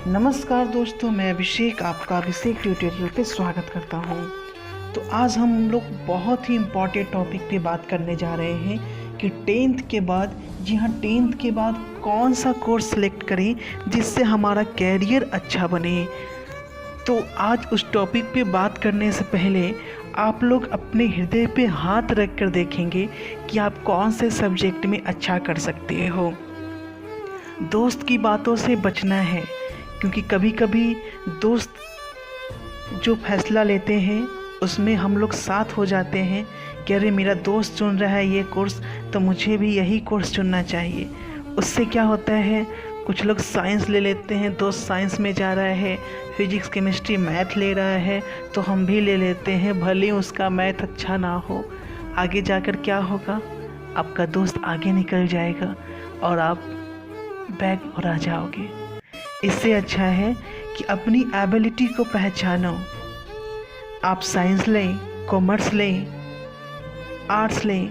नमस्कार दोस्तों, मैं अभिषेक आपका अभिषेक ट्यूटोरियल पे स्वागत करता हूँ। तो आज हम लोग बहुत ही इम्पॉर्टेंट टॉपिक पे बात करने जा रहे हैं कि टेंथ के बाद, जी हाँ, टेंथ के बाद कौन सा कोर्स सेलेक्ट करें जिससे हमारा कैरियर अच्छा बने। तो आज उस टॉपिक पे बात करने से पहले आप लोग अपने हृदय पे हाथ रख कर देखेंगे कि आप कौन से सब्जेक्ट में अच्छा कर सकते हो। दोस्त की बातों से बचना है, क्योंकि कभी कभी दोस्त जो फैसला लेते हैं उसमें हम लोग साथ हो जाते हैं कि अरे मेरा दोस्त चुन रहा है ये कोर्स, तो मुझे भी यही कोर्स चुनना चाहिए। उससे क्या होता है, कुछ लोग साइंस ले लेते हैं, दोस्त साइंस में जा रहा है, फिजिक्स केमिस्ट्री मैथ ले रहा है तो हम भी ले लेते हैं, भले उसका मैथ अच्छा ना हो। आगे जाकर क्या होगा, आपका दोस्त आगे निकल जाएगा और आप बैक और आ जाओगे। इससे अच्छा है कि अपनी एबिलिटी को पहचानो। आप साइंस लें, कॉमर्स लें, आर्ट्स लें,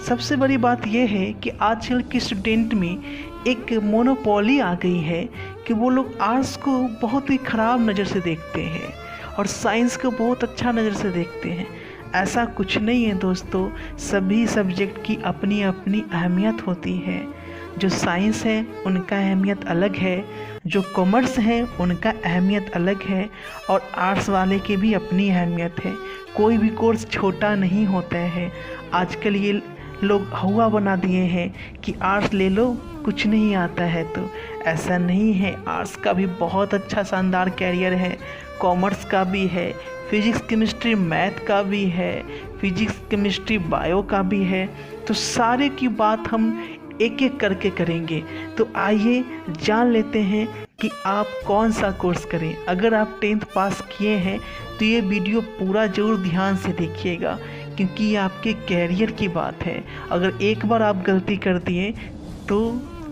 सबसे बड़ी बात यह है कि आजकल के स्टूडेंट में एक मोनोपोली आ गई है कि वो लोग आर्ट्स को बहुत ही ख़राब नज़र से देखते हैं और साइंस को बहुत अच्छा नज़र से देखते हैं। ऐसा कुछ नहीं है दोस्तों, सभी सब्जेक्ट की अपनी अपनी अहमियत होती है। जो साइंस है उनका अहमियत अलग है, जो कॉमर्स है उनका अहमियत अलग है, और आर्ट्स वाले की भी अपनी अहमियत है। कोई भी कोर्स छोटा नहीं होता है। आजकल ये लोग हवा बना दिए हैं कि आर्ट्स ले लो, कुछ नहीं आता है। तो ऐसा नहीं है, आर्ट्स का भी बहुत अच्छा शानदार कैरियर है, कॉमर्स का भी है, फिजिक्स केमिस्ट्री मैथ का भी है, फिजिक्स केमिस्ट्री बायो का भी है। तो सारे की बात हम एक एक करके करेंगे। तो आइए जान लेते हैं कि आप कौन सा कोर्स करें। अगर आप 10th पास किए हैं तो ये वीडियो पूरा ज़रूर ध्यान से देखिएगा, क्योंकि ये आपके कैरियर की बात है। अगर एक बार आप गलती कर दिए तो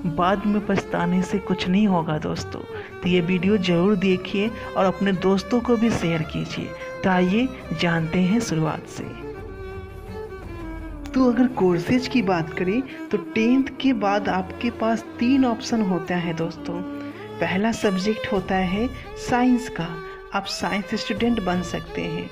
बाद में पछताने से कुछ नहीं होगा दोस्तों। तो ये वीडियो ज़रूर देखिए और अपने दोस्तों को भी शेयर कीजिए। तो आइए जानते हैं शुरुआत से। तो अगर कोर्सेज की बात करें तो 10th के बाद आपके पास 3 ऑप्शन होता है दोस्तों। पहला सब्जेक्ट होता है साइंस का, आप साइंस स्टूडेंट बन सकते हैं।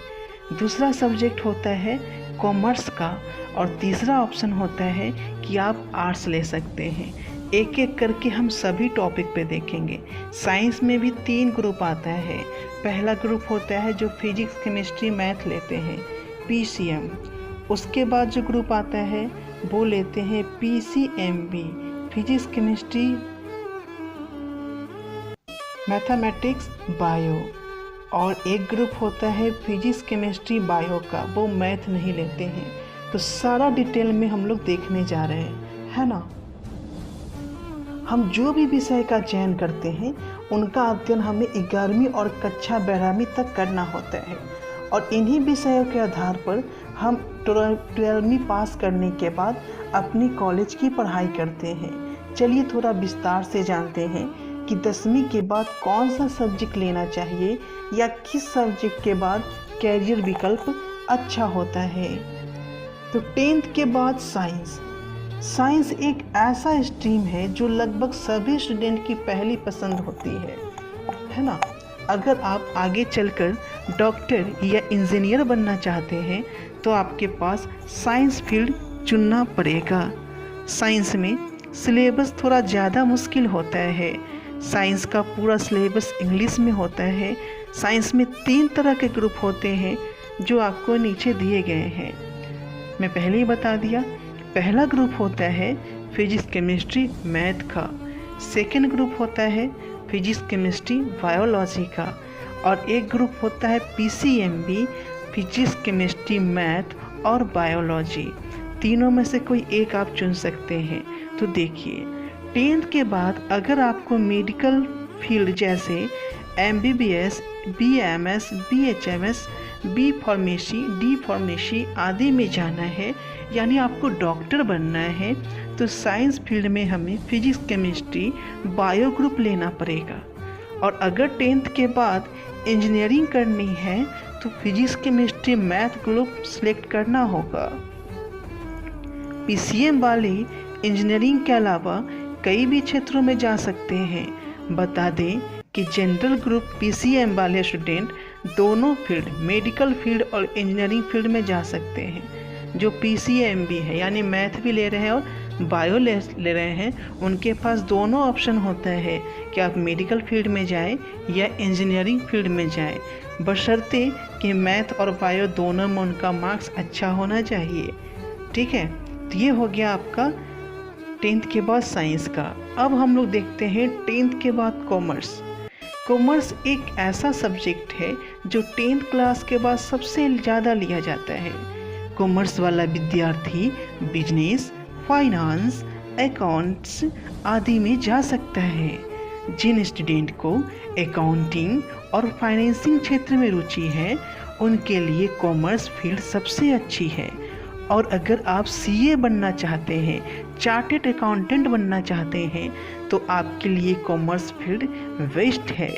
दूसरा सब्जेक्ट होता है कॉमर्स का, और तीसरा ऑप्शन होता है कि आप आर्ट्स ले सकते हैं। एक एक करके हम सभी टॉपिक पे देखेंगे। साइंस में भी 3 ग्रुप आता है। पहला ग्रुप होता है जो फिजिक्स केमिस्ट्री मैथ लेते हैं, PCM। उसके बाद जो ग्रुप आता है वो लेते हैं PCMB, physics chemistry mathematics bio. और एक ग्रुप होता है फिजिक्स केमिस्ट्री बायो का, वो मैथ नहीं लेते हैं। तो सारा डिटेल में हम लोग देखने जा रहे हैं, है ना। हम जो भी विषय का चयन करते हैं उनका अध्ययन हमें 11वीं और कक्षा 12वीं तक करना होता है, और इन्हीं विषयों के आधार पर हम 12वीं पास करने के बाद अपनी कॉलेज की पढ़ाई करते हैं। चलिए थोड़ा विस्तार से जानते हैं कि 10वीं के बाद कौन सा सब्जेक्ट लेना चाहिए या किस सब्जेक्ट के बाद कैरियर विकल्प अच्छा होता है। तो 10th के बाद साइंस एक ऐसा स्ट्रीम है जो लगभग सभी स्टूडेंट की पहली पसंद होती है ना। अगर आप आगे चलकर डॉक्टर या इंजीनियर बनना चाहते हैं तो आपके पास साइंस फील्ड चुनना पड़ेगा। साइंस में सिलेबस थोड़ा ज़्यादा मुश्किल होता है। साइंस का पूरा सिलेबस इंग्लिश में होता है। साइंस में 3 तरह के ग्रुप होते हैं जो आपको नीचे दिए गए हैं। मैं पहले ही बता दिया। पहला ग्रुप होता है फिजिक्स केमिस्ट्री मैथ का। सेकेंड ग्रुप होता है फिजिक्स केमिस्ट्री बायोलॉजी का, और एक ग्रुप होता है PCMB, फिजिक्स केमिस्ट्री मैथ और बायोलॉजी। तीनों में से कोई एक आप चुन सकते हैं। तो देखिए, 10th के बाद अगर आपको मेडिकल फील्ड जैसे MBBS, BAMS, BHMS, B pharmacy, D pharmacy आदि में जाना है, यानी आपको डॉक्टर बनना है, तो साइंस फील्ड में हमें फिजिक्स केमिस्ट्री बायो ग्रुप लेना पड़ेगा। और अगर 10th के बाद इंजीनियरिंग करनी है तो physics chemistry math group select करना होगा। PCM वाले इंजीनियरिंग के अलावा कई भी क्षेत्रों में जा सकते हैं। बता दें कि जनरल ग्रुप PCM वाले स्टूडेंट दोनों फील्ड, मेडिकल फील्ड और इंजीनियरिंग फील्ड में जा सकते हैं। जो PCM भी है यानी मैथ भी ले रहे हैं और बायो ले रहे हैं, उनके पास दोनों ऑप्शन होता है कि आप मेडिकल फील्ड में जाएं या इंजीनियरिंग फील्ड में जाएं, बशर्ते कि मैथ और बायो दोनों में उनका मार्क्स अच्छा होना चाहिए। ठीक है, तो ये हो गया आपका 10th के बाद साइंस का। अब हम लोग देखते हैं 10th के बाद कॉमर्स। कॉमर्स एक ऐसा सब्जेक्ट है जो 10th क्लास के बाद सबसे ज़्यादा लिया जाता है। कॉमर्स वाला विद्यार्थी बिजनेस, फाइनेंस, अकाउंट्स आदि में जा सकता है। जिन स्टूडेंट को अकाउंटिंग और फाइनेंसिंग क्षेत्र में रुचि है, उनके लिए कॉमर्स फील्ड सबसे अच्छी है। और अगर आप CA बनना चाहते हैं, चार्टेड अकाउंटेंट बनना चाहते हैं, तो आपके लिए कॉमर्स फील्ड बेस्ट है।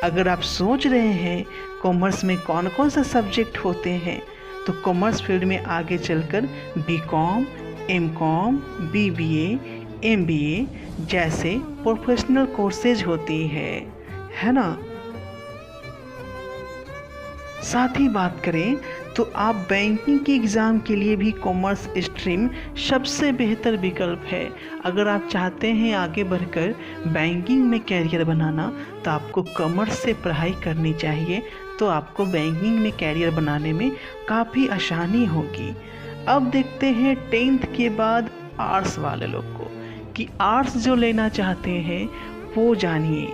अगर आप सोच रहे हैं कॉमर्स में कौन कौन सा सब्जेक्ट होते हैं, तो कॉमर्स फील्ड में आगे चलकर BCom, MCom, BBA, MBA जैसे प्रोफेशनल कोर्सेज होती है ना। साथ ही बात करें तो आप बैंकिंग के एग्ज़ाम के लिए भी कॉमर्स स्ट्रीम सबसे बेहतर विकल्प है। अगर आप चाहते हैं आगे बढ़कर बैंकिंग में कैरियर बनाना, तो आपको कॉमर्स से पढ़ाई करनी चाहिए, तो आपको बैंकिंग में कैरियर बनाने में काफ़ी आसानी होगी। अब देखते हैं 10th के बाद आर्ट्स वाले लोग को, कि आर्ट्स जो लेना चाहते हैं वो जानिए।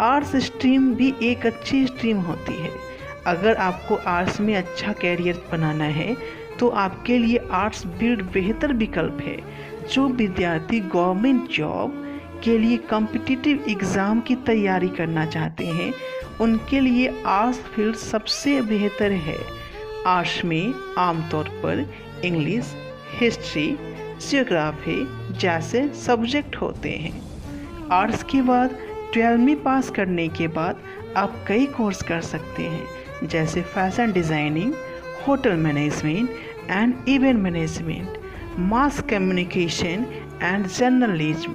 आर्ट्स स्ट्रीम भी एक अच्छी स्ट्रीम होती है। अगर आपको आर्ट्स में अच्छा कैरियर बनाना है, तो आपके लिए आर्ट्स फील्ड बेहतर विकल्प है। जो विद्यार्थी गवर्नमेंट जॉब के लिए कॉम्पिटिटिव एग्ज़ाम की तैयारी करना चाहते हैं, उनके लिए आर्ट्स फील्ड सबसे बेहतर है। आर्ट्स में आमतौर पर इंग्लिश, हिस्ट्री, ज्योग्राफी जैसे सब्जेक्ट होते हैं। आर्ट्स के बाद 12वीं पास करने के बाद आप कई कोर्स कर सकते हैं, जैसे fashion designing, hotel management and event management, mass communication and journalism.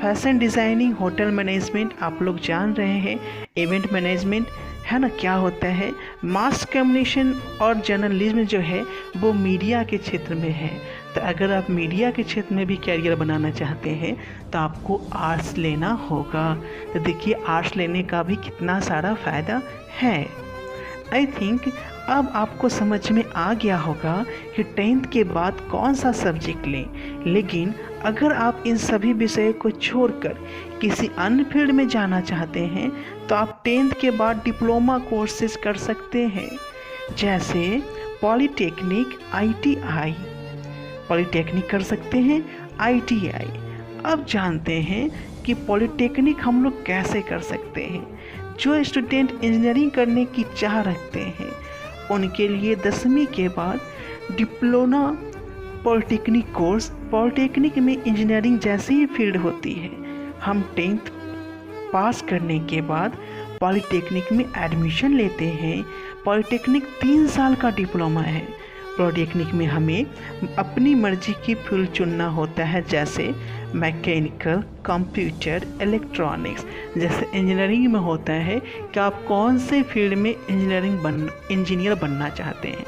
Fashion designing, hotel management आप लोग जान रहे हैं, इवेंट मैनेजमेंट है ना क्या होता है। मास कम्युनिकेशन और जर्नलिज्म जो है वो मीडिया के क्षेत्र में है। तो अगर आप मीडिया के क्षेत्र में भी कैरियर बनाना चाहते हैं, तो आपको आर्ट्स लेना होगा। तो देखिए आर्ट्स लेने का भी कितना सारा फ़ायदा है। आई थिंक अब आपको समझ में आ गया होगा कि 10th के बाद कौन सा सब्जेक्ट लें। लेकिन अगर आप इन सभी विषयों को छोड़कर किसी अन्य फील्ड में जाना चाहते हैं, तो आप 10th के बाद डिप्लोमा कोर्सेज कर सकते हैं, जैसे पॉलीटेक्निक, ITI। पॉलीटेक्निक कर सकते हैं, ITI। अब जानते हैं कि पॉलीटेक्निक हम लोग कैसे कर सकते हैं। जो स्टूडेंट इंजीनियरिंग करने की चाह रखते हैं, उनके लिए 10वीं के बाद डिप्लोमा पॉलीटेक्निक कोर्स, पॉलीटेक्निक में इंजीनियरिंग जैसी ही फील्ड होती है। हम 10th पास करने के बाद पॉलीटेक्निक में एडमिशन लेते हैं। पॉलीटेक्निक 3 साल का डिप्लोमा है। पॉलीटेक्निक में हमें अपनी मर्जी की फील्ड चुनना होता है, जैसे मैकेनिकल, कंप्यूटर, इलेक्ट्रॉनिक्स। जैसे इंजीनियरिंग में होता है कि आप कौन से फील्ड में इंजीनियर बनना चाहते हैं,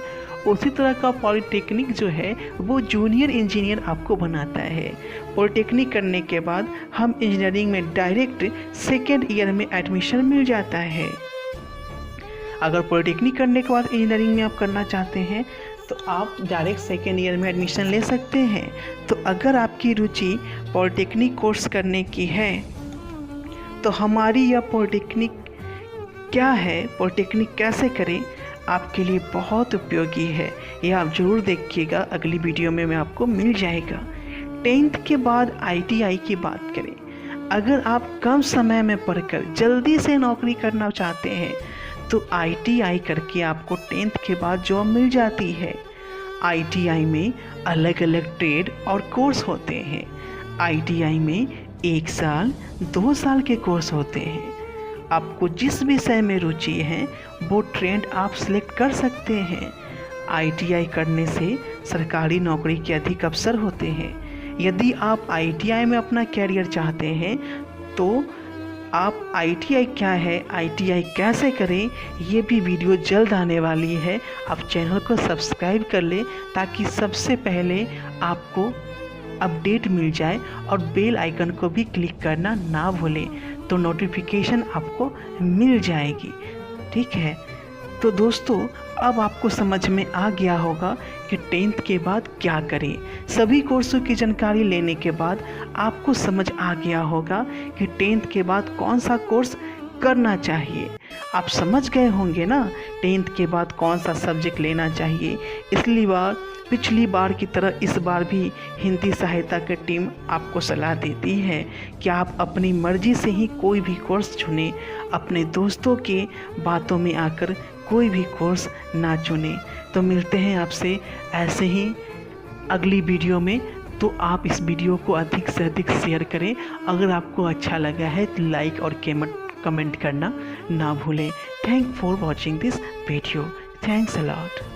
उसी तरह का पॉलीटेक्निक जो है वो जूनियर इंजीनियर आपको बनाता है। पॉलीटेक्निक करने के बाद हम इंजीनियरिंग में डायरेक्ट 2nd ईयर में एडमिशन मिल जाता है। अगर पॉलीटेक्निक करने के बाद इंजीनियरिंग में आप करना चाहते हैं, तो आप डायरेक्ट 2nd ईयर में एडमिशन ले सकते हैं। तो अगर आपकी रुचि पॉलीटेक्निक कोर्स करने की है, तो हमारी यह पॉलीटेक्निक क्या है, पॉलीटेक्निक कैसे करें, आपके लिए बहुत उपयोगी है। यह आप ज़रूर देखिएगा, अगली वीडियो में मैं आपको मिल जाएगा। 10th के बाद ITI की बात करें। अगर आप कम समय में पढ़कर जल्दी से नौकरी करना चाहते हैं, तो ITI करके आपको 10th के बाद जॉब मिल जाती है। ITI में अलग अलग ट्रेड और कोर्स होते हैं। ITI में 1 साल, 2 साल के कोर्स होते हैं। आपको जिस विषय में रुचि है वो ट्रेड आप सिलेक्ट कर सकते हैं। ITI करने से सरकारी नौकरी के अधिक अवसर होते हैं। यदि आप ITI में अपना कैरियर चाहते हैं, तो आप ITI क्या है, ITI कैसे करें, ये भी वीडियो जल्द आने वाली है। आप चैनल को सब्सक्राइब कर लें ताकि सबसे पहले आपको अपडेट मिल जाए और बेल आइकन को भी क्लिक करना ना भूलें, तो नोटिफिकेशन आपको मिल जाएगी। ठीक है, तो दोस्तों अब आपको समझ में आ गया होगा कि 10th के बाद क्या करें। सभी कोर्सों की जानकारी लेने के बाद आपको समझ आ गया होगा कि 10th के बाद कौन सा कोर्स करना चाहिए। आप समझ गए होंगे ना 10th के बाद कौन सा सब्जेक्ट लेना चाहिए। इसलिए पिछली बार की तरह इस बार भी हिंदी सहायता की टीम आपको सलाह देती है कि आप अपनी मर्जी से ही कोई भी कोर्स चुनें, अपने दोस्तों के बातों में आकर कोई भी कोर्स ना चुनें। तो मिलते हैं आपसे ऐसे ही अगली वीडियो में। तो आप इस वीडियो को अधिक से अधिक शेयर करें। अगर आपको अच्छा लगा है तो लाइक और कमेंट करना ना भूलें। Thank for watching this video. Thanks a lot.